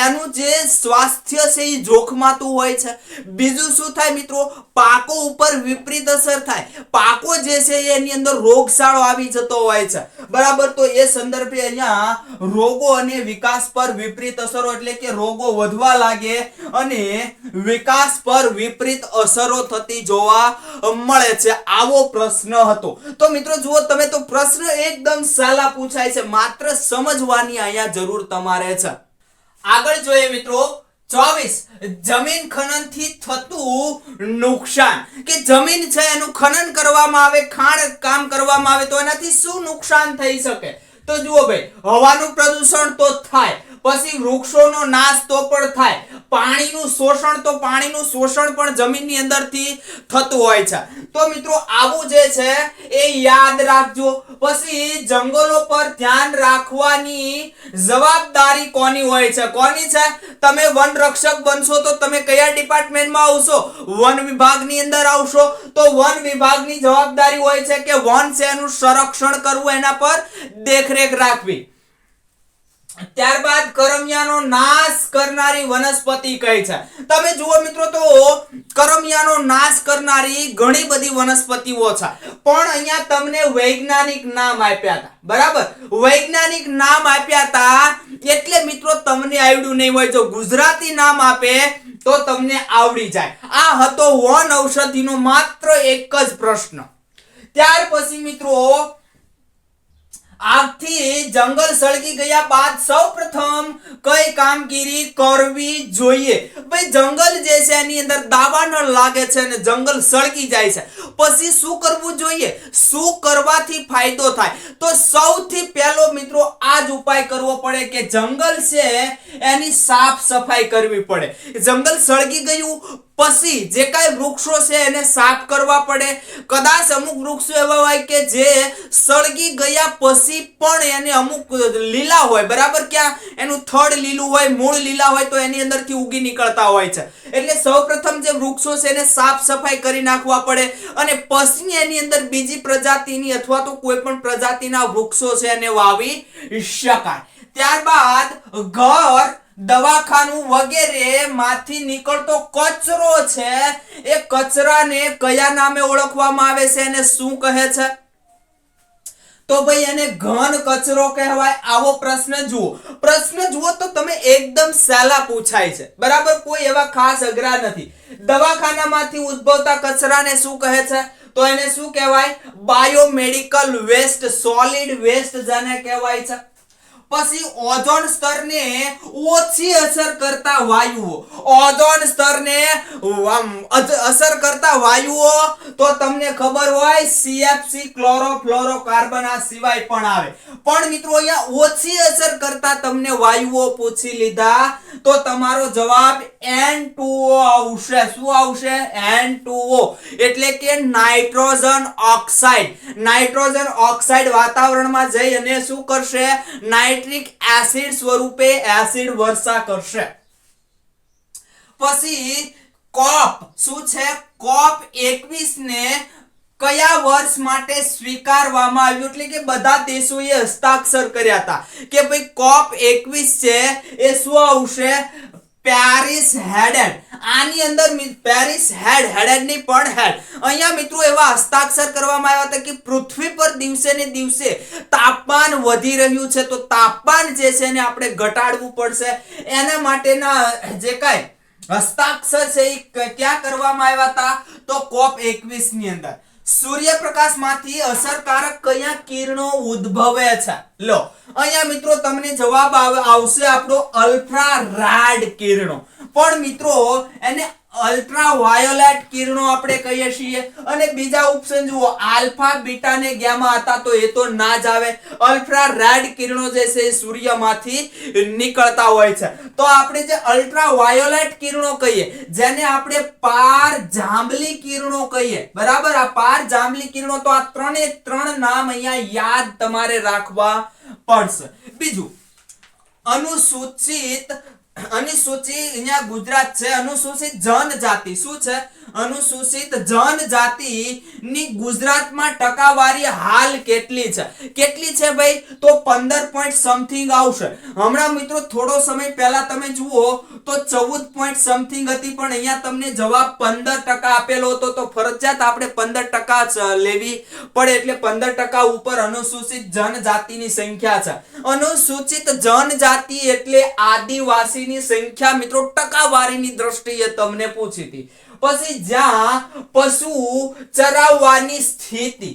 એનું જે સ્વાસ્થ્ય છે એ જોખમાતું હોય છે. બીજું શું થાય મિત્રો? પાકો ઉપર વિપરીત અસર થાય. પાકો જે છે એની અંદર રોગચાળો આવી જતો હોય છે. બરાબર? તો એ સંદર્ભે અહીંયા રોગો અને વિકાસ પર વિપરીત અસરો એટલે કે રોગો વધવા લાગે અને વિકાસ પર વિપરીત અસરો થતી જોવા મળે છે. આવો પ્રશ્ન હતો. તો મિત્રો જુઓ તમે તો પ્રશ્ન એકદમ સહેલા પૂછાય છે. માત્ર સમજવાની અહીંયા જરૂર તમારે છે. આગળ જોઈએ મિત્રો 24 જમીન ખનનથી થતું નુકસાન. કે જમીન છે એનું ખનન કરવામાં આવે, ખાણ કામ કરવામાં આવે તો એનાથી શું નુકસાન થઈ શકે? તો જુઓ ભાઈ, હવાનું પ્રદૂષણ તો થાય, પછી વૃક્ષોનો નાશ તો પણ થાય, પાણીનું શોષણ પણ જમીનની અંદરથી થતું હોય છે. તો મિત્રો આવું જે છે એ યાદ રાખજો. પછી જંગલો પર ધ્યાન રાખવાની જવાબદારી કોની હોય છે? કોની છે? તમે વન રક્ષક બનશો તો તમે કયા ડિપાર્ટમેન્ટમાં આવશો? વન વિભાગની અંદર આવશો. તો વન વિભાગની જવાબદારી હોય છે કે વન છે એનું સંરક્ષણ કરવું, એના પર દેખરેખ રાખવી. ત્યારબાદ કરમિયાનો નાશ કરનારી વનસ્પતિ કઈ છે? તમે જુઓ મિત્રો તો કરમિયાનો નાશ કરનારી ઘણી બધી વનસ્પતિઓ છે પણ અહીંયા તમને વૈજ્ઞાનિક નામ આપ્યા હતા. બરાબર? વૈજ્ઞાનિક નામ આપ્યા હતા એટલે મિત્રો તમને આવડ્યું નહીં હોય. જો ગુજરાતી નામ આપે તો તમને આવડી જાય. આ હતો વન ઔષધિનો માત્ર એક જ પ્રશ્ન. ત્યાર પછી મિત્રો આગથી જંગલ સળગી ગયા બાદ સૌપ્રથમ કઈ કામગીરી કરવી જોઈએ? ભાઈ જંગલ જે છે એની અંદર દાવાનળ લાગે છે અને જંગલ સળગી જાય છે, પછી શું કરવું જોઈએ? શું કરવાથી ફાયદો થાય? તો સૌથી પહેલો મિત્રો આ જ ઉપાય કરવો પડે કે જંગલ છે એની સાફ સફાઈ કરવી પડે. જંગલ સળગી ગયું પછી જે કાંઈ વૃક્ષો છે એને સાફ કરવા પડે. કદાચ અમુક વૃક્ષો એવા હોય કે જે સળગી ગયા પછી પણ એને અમુક લીલા હોય. બરાબર? ક્યાં એનું થડ લીલું હોય, મૂળ લીલા હોય તો એની અંદરથી ઉગી નીકળતા હોય છે. એટલે સૌપ્રથમ જે વૃક્ષો છે એને સાફ સફાઈ કરી નાખવા પડે અને પછી એની અંદર બીજી પ્રજાતિની અથવા તો કોઈ પણ પ્રજાતિના વૃક્ષો છે એને વાવી શકાય. ત્યારબાદ ઘર, દવાખાનું વગેરે માંથી નીકળતો કચરો છે એ કચરાને કયા નામે ઓળખવામાં આવે છે? એને શું કહે છે? તો ભાઈ એને ઘન કચરો કહેવાય. આવો પ્રશ્ન જુઓ તો તમે એકદમ સહેલા પૂછાય છે. બરાબર? કોઈ એવા ખાસ અઘરા નથી. દવાખાનામાંથી ઉદ્ભવતા કચરાને શું કહે છે? તો એને શું કહેવાય? બાયોમેડિકલ વેસ્ટ, સોલિડ વેસ્ટ જેને કહેવાય છે. પછી ઓઝોન સ્તરને ઓછી અસર કરતા વાયુઓ. ઓઝોન સ્તરને અસર કરતા વાયુઓ તો તમને ખબર હોય CFC, ક્લોરોફ્લોરોકાર્બન આ સિવાય પણ આવે. પણ મિત્રો અહીંયા ઓછી અસર કરતા તમને વાયુઓ પૂછી લીધા તો તમારો જવાબ N2O આવશે. શું આવશે? N2O એટલે કે નાઇટ્રોજન ઓક્સાઇડ. નાઇટ્રોજન ઓક્સાઇડ વાતાવરણમાં જઈ અને શું કરશે? નાઇટ્રિક એસિડ સ્વરૂપે એસિડ વર્ષા કરશે. પછી COP શું છે? COP 21 ને કયા વર્ષ માટે સ્વીકારવામાં આવ્યું? એટલે કે બધા દેશોએ હસ્તાક્ષર કર્યા હતા કે ભાઈ COP 21 છે એ શું આવશે? Paris headed. આની અંદર પેરિસ હેડેડ ની પણ હેડ. અહીંયા મિત્રો એવા હસ્તાક્ષર કરવામાં આવ્યા હતા કે પૃથ્વી પર દિવસે ને દિવસે તાપમાન વધી રહ્યું છે, તો તાપમાન જે છે એને આપણે ઘટાડવું પડશે. એના માટેના જે કાંઈ હસ્તાક્ષર છે એ ક્યાં કરવામાં આવ્યા હતા? તો COP21 ની અંદર. સૂર્યપ્રકાશમાંથી અસરકારક કયા કિરણો ઉદ્ભવે છે? લો અહીંયા મિત્રો તમને જવાબ આવશે આપણો અલ્ટ્રા રેડ કિરણો. પણ મિત્રો એને અલ્ટ્રા વાયોલેટ કિરણો આપણે કહીએ છીએ. અને બીજા ઓપ્શન જુઓ, આલ્ફા બીટા ને ગામા હતા, તો એ તો ના જ આવે. અલ્ટ્રા રેડ કિરણો જે છે એ સૂર્યમાંથી નીકળતા હોય છે. તો આપણે જે અલ્ટ્રા વાયોલેટ કિરણો કહીએ, જેને આપણે પાર જાંબલી કિરણો કહીએ, બરાબર. આ પાર જાંબલી કિરણો, તો આ ત્રણે ત્રણ નામ અહીંયા યાદ તમારે રાખવા પડશે. બીજું અનુસૂચિત અહીંયા ગુજરાત છે. અનુસૂચિત જનજાતિ શું છે? અનુસૂચિત જનજાતિ ની ગુજરાતમાં ટકાવારી હાલ કેટલી છે? કેટલી છે ભાઈ? તો 15 પોઈન્ટ સમથિંગ આવશે. હમણાં મિત્રો થોડો સમય પહેલા તમે જુઓ તો 14 પોઈન્ટ સમથિંગ હતી, પણ અહીંયા તમને જવાબ 15% આપેલો હતો. તો ફરજિયાત આપણે 15% લેવી પડે, એટલે 15% ઉપર અનુસૂચિત જનજાતિની સંખ્યા છે. અનુસૂચિત જનજાતિ એટલે આદિવાસીની સંખ્યા મિત્રો ટકાવારીની દ્રષ્ટિએ તમને પૂછી હતી. પછી જ્યાં પશુ ચરાવવાની સ્થિતિ,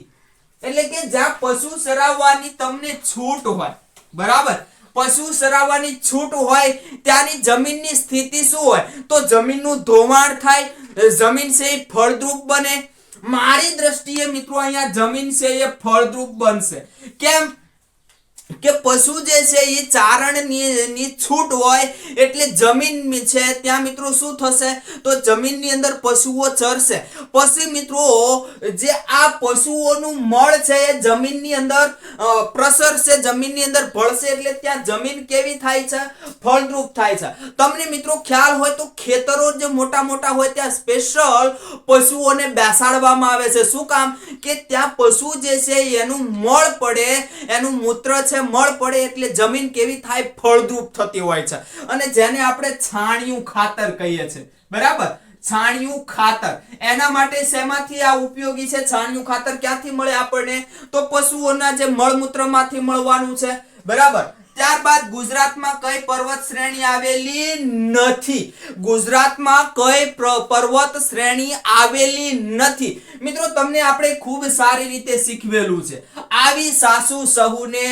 એટલે કે જ્યાં પશુ ચરાવવાની તમને છૂટ હોય, બરાબર. પશુ ચરાવવાની છૂટ હોય ત્યાંની જમીનની સ્થિતિ શું હોય? તો જમીનનું ધોવાણ થાય, જમીન છે એ ફળદ્રુપ બને. મારી દ્રષ્ટિએ મિત્રો અહીંયા જમીન છે એ ફળદ્રુપ બનશે. કેમ કે પશુ જે છે એ ચારણની છૂટ હોય, એટલે જમીન છે ત્યાં મિત્રો શું થશે? તો જમીનની અંદર પશુઓ ચરશે. પછી મિત્રો જે આ પશુઓનું મળ છે એ જમીનની અંદર પ્રસરશે, જમીનની અંદર ભળશે, એટલે ત્યાં જમીન કેવી થાય છે? ફળદ્રુપ થાય છે. તમને મિત્રો ખ્યાલ હોય તો ખેતરો જે મોટા મોટા હોય ત્યાં સ્પેશિયલ પશુઓને બેસાડવામાં આવે છે. શું કામ? કે ત્યાં પશુ જે છે એનું મળ પડે, એનું મૂત્ર છે મળ પડે, એટલે જમીન કેવી થાય? ફળદ્રુપ થતી હોય છે. અને જેને આપણે છાણિયું ખાતર કહીએ છીએ, બરાબર. છાણિયું ખાતર એના માટે શેમાંથી આ ઉપયોગી છે? છાણિયું ખાતર ક્યાંથી મળે આપણને? તો પશુઓના જે મળમૂત્રમાંથી મળવાનું છે, બરાબર. ત્યારબાદ ગુજરાતમાં કઈ પર્વત શ્રેણી આવેલી નથી? ગુજરાતમાં કઈ પર્વત શ્રેણી આવેલી નથી? મિત્રો તમને આપણે ખૂબ સારી રીતે શીખવેલું છે. આવી સાસુ સહુને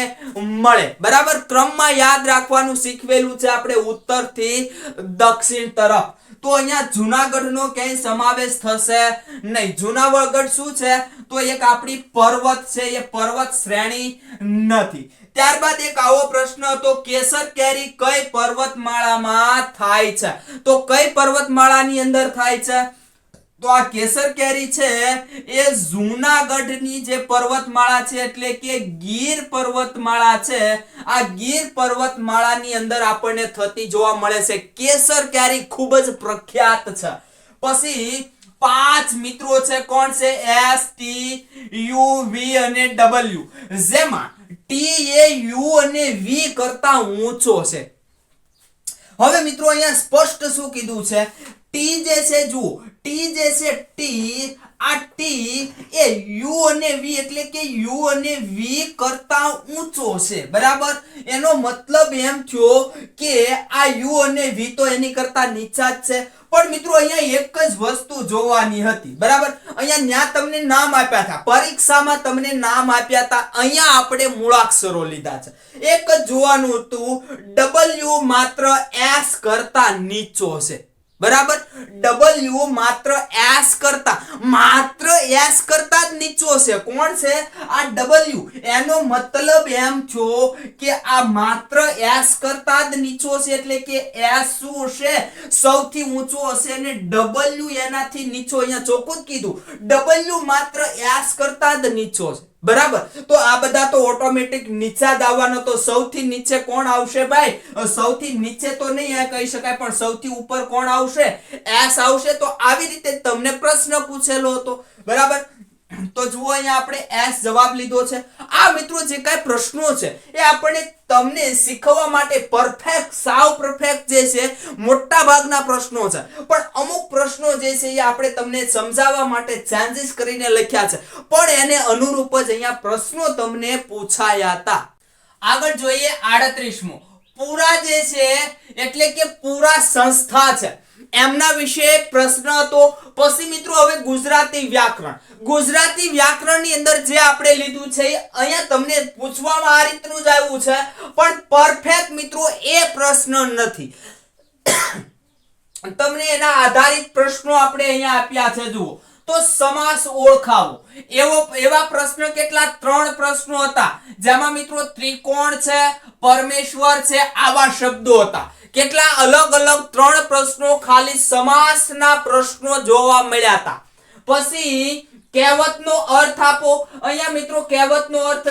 મળે, બરાબર. ક્રમમાં યાદ રાખવાનું શીખવેલું છે આપણે ઉત્તર થી દક્ષિણ તરફ. તો અહીંયા જૂનાગઢનો ક્યાંય સમાવેશ થશે નહીં. જૂનાગઢ શું છે? તો એક આપણી પર્વત છે, એ પર્વત શ્રેણી નથી. ત્યારબાદ એક આવો પ્રશ્ન હતો, કેસર કેરી કઈ પર્વતમાળામાં થાય છે? તો કઈ પર્વતમાળાની અંદર થાય છે? તો આ કેસર કેરી છે એ જૂનાગઢની જે પર્વતમાળા છે, એટલે કે ગીર પર્વતમાળા છે, આ ગીર પર્વતમાળાની અંદર આપણને થતી જોવા મળે છે. કેસર કેરી ખૂબ જ પ્રખ્યાત છે. પછી 5 મિત્રો છે. કોણ છે? S, T, U, V અને W, જેમાં T એ U અને V કરતા ઊંચો છે. હવે મિત્રો અહીંયા સ્પષ્ટ શું કીધું છે? T જે છે, જુઓ T જે છે, T આ T એ U અને V, એટલે કે U અને V કરતા ઊંચો છે, બરાબર. એનો મતલબ એમ થયો કે આ U અને V તો એની કરતા નીચા જ છે. પણ મિત્રો અહીંયા એક જ વસ્તુ જોવાની હતી, બરાબર. અહીંયા ન્યા તમને નામ આપ્યા હતા, પરીક્ષામાં તમને નામ આપ્યા હતા. અહીંયા આપણે મૂળાક્ષરો લીધા છે. એક જ જોવાનું હતું, W માત્ર S કરતા નીચો છે, બરાબર. W માત્ર S કરતા જ નીચો છે. કોણ છે? આ W. એનો મતલબ એમ થયો કે આ માત્ર S કરતા જ નીચો છે, એટલે કે S શું છે? સૌથી ઊંચો હશે, અને W એનાથી નીચો. અહીંયા ચોખ્ખું જ કીધું, W માત્ર S કરતા જ નીચો છે, બરાબર. તો આ બધા તો ઓટોમેટિક નીચા જ આવવાનો. તો સૌથી નીચે કોણ આવશે ભાઈ? સૌથી નીચે તો નહીં કહી શકાય, પણ સૌથી ઉપર કોણ આવશે? S આવશે. તો આવી રીતે તમને પ્રશ્ન પૂછેલો હતો, બરાબર. તો જુઓ અહીંયા આપણે એસ જવાબ લીધો છે. આ મિત્રો જે કાંઈ પ્રશ્નો છે એ આપણે તમને શીખવવા માટે પરફેક્ટ, સાવ પરફેક્ટ જે છે મોટા ભાગના પ્રશ્નો છે, પણ અમુક પ્રશ્નો જે છે એ આપણે તમને સમજાવવા માટે ચેન્જીસ કરીને લખ્યા છે, પણ એને અનુરૂપ જ અહીંયા પ્રશ્નો તમને પૂછાયા હતા. આગળ જોઈએ 38મો. પૂરા જે છે એટલે કે પૂરા સંસ્થા છે એમના વિશે એક પ્રશ્ન હતો. પછી મિત્રો હવે ગુજરાતી વ્યાકરણ. ગુજરાતી વ્યાકરણની અંદર જે આપણે લીધું છે અહીંયા તમને પૂછવામાં આ રીતનું જ આવ્યું છે, પણ પરફેક્ટ મિત્રો એ પ્રશ્ન નથી. તમને એના આધારિત પ્રશ્નો આપણે અહીંયા આપ્યા છે. જુઓ તો સમાસ ઓળખાવો, એવા પ્રશ્ન કેટલા? 3 પ્રશ્નો હતા, જેમાં મિત્રો ત્રિકોણ છે, પરમેશ્વર છે, આવા શબ્દો હતા. કેટલા અલગ અલગ 3 પ્રશ્નો ખાલી સમાસના પ્રશ્નો જોવા મળ્યા હતા. પછી કહેવતનો અર્થ આપો. અહીંયા મિત્રો કહેવતનો અર્થ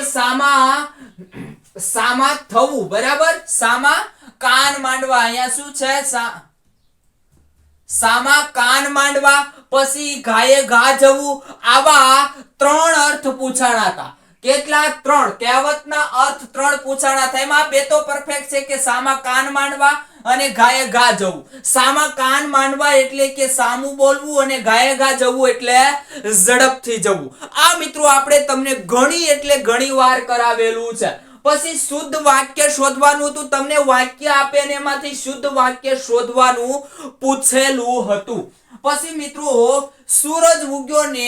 સામા થવું, બરાબર? સામા કાન માંડવા. અહીંયા શું છે? સામા કાન માંડવા. પછી ગાયે ઘા જવું. આવા 3 અર્થ પૂછાણા હતા. કેટલા? 3. કહેવતના અર્થ 3 પૂછાણા હતા. એમાં 2 તો પરફેક્ટ છે કે સામા કાન માંડવા અને ગાયે ઘા જવું. સામા કાન માંડવા એટલે કે સામું બોલવું, અને ગાયે ઘા જવું એટલે ઝડપથી જવું. આ મિત્રો આપણે તમને ઘણી એટલે ઘણી વાર કરાવેલું છે. પછી શુદ્ધ વાક્ય શોધવાનું હતું. તમને વાક્ય આપે અને એમાંથી શુદ્ધ વાક્ય શોધવાનું પૂછેલું હતું. પછી મિત્રો સૂરજ ઉગ્યો ને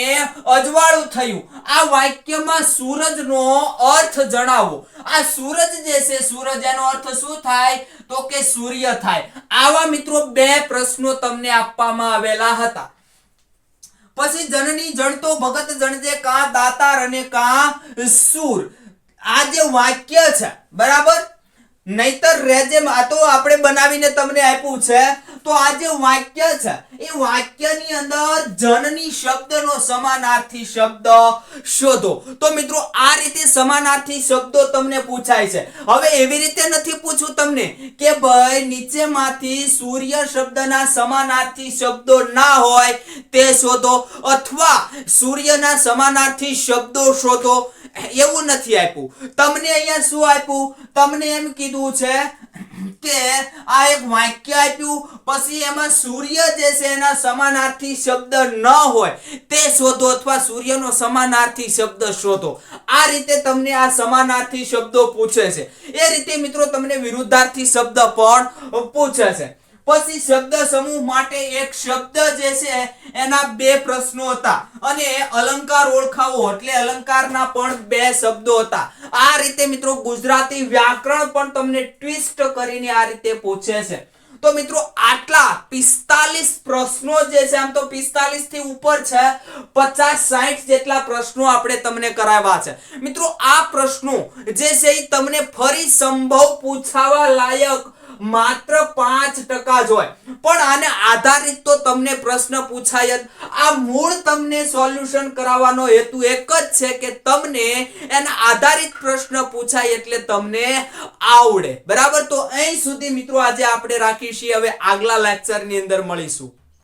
અજવાળું થયું. આ વાક્યમાં સૂરજનો અર્થ જણાવો. આ સૂરજ જે છે, સૂરજ એનો અર્થ શું થાય? તો કે સૂર્ય થાય. આવા મિત્રો 2 પ્રશ્નો તમને આપવામાં આવેલા હતા. પછી જનની જણતો ભગત જણજે કાં દાતાર અને કાં સૂર. આ જે વાક્ય છે, બરાબર? નહીતર રેજે આ તો આપણે બનાવીને તમને આપ્યું છે. તો આ જે વાક્ય છે એ વાક્યની અંદર જનની શબ્દનો સમાનાર્થી શબ્દ શોધો. તો મિત્રો આ રીતે સમાનાર્થી શબ્દો તમને પૂછાય છે. હવે એવી રીતે નથી પૂછું તમને કે ભાઈ નીચેમાંથી સૂર્ય શબ્દના સમાનાર્થી શબ્દો ના હોય તે શોધો, અથવા સૂર્યના સમાનાર્થી શબ્દો શોધો. એવું નથી આપ્યું તમને. અહીંયા શું આપ્યું? તમને એમ કીધું છે કે આ એક વાક્ય આપ્યું, પછી એમાં સૂર્ય જે છે એના સમાનાર્થી શબ્દ ન હોય તે શોધો, અથવા સૂર્યનો સમાનાર્થી શબ્દ શોધો. આ રીતે તમને આ સમાનાર્થી શબ્દો પૂછે છે. એ રીતે મિત્રો તમને વિરુદ્ધાર્થી શબ્દ પણ પૂછે છે. પછી શબ્દ સમૂહ માટે એક શબ્દ જે છે એના 2 પ્રશ્નો હતા, અને અલંકાર ઓળખાવો એટલે અલંકારના પણ 2 શબ્દો હતા. આ રીતે મિત્રો ગુજરાતી વ્યાકરણ પણ તમને ટ્વિસ્ટ કરીને આ રીતે પૂછે છે. તો મિત્રો આટલા 45 પ્રશ્નો જે છે, આમ તો 45 થી ઉપર છે, 50-60 જેટલા પ્રશ્નો આપણે તમને કરાવ્યા છે. મિત્રો આ પ્રશ્નો જે છે એ તમને ફરી સંભવ પૂછાવા લાયક માત્ર 5% જ હોય, પણ આને આધારિત તો તમને પ્રશ્ન પૂછાય જ. આ મૂળ તમને સોલ્યુશન કરાવવાનો હેતુ એક જ છે કે તમને એના આધારિત પ્રશ્ન પૂછાય એટલે તમને આવડે, બરાબર? તો અહીં સુધી મિત્રો આજે આપણે રાખીશું. હવે આગલા લેક્ચરની અંદર મળીશું.